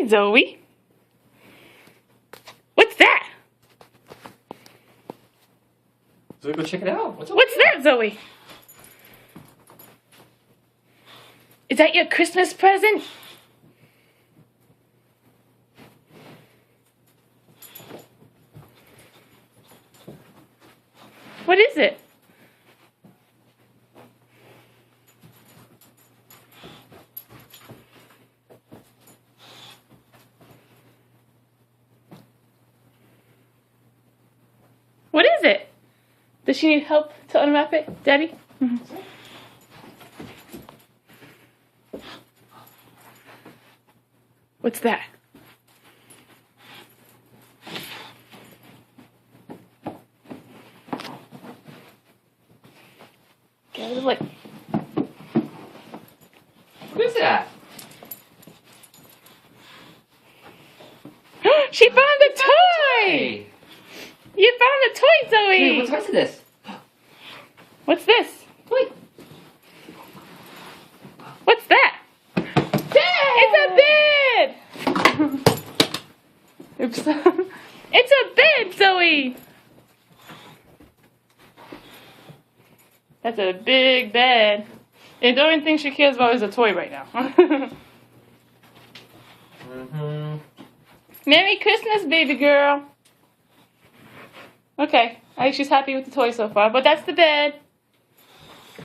Hi, Zoe. What's that? Zoe, go check it out. What's that, Zoe? Is that your Christmas present? What is it? What is it? Does she need help to unwrap it, Daddy? What's that? Get out of the way. What is that? She found a toy! Hey. You found a toy, Zoe! Hey, what size is this? What's this? Wait. What's that? It's a bed! Oops. It's a bed, Zoe! That's a big bed. And the only thing she cares about is a toy right now. Merry Christmas, baby girl. Okay, I think she's happy with the toy so far, but that's the bed.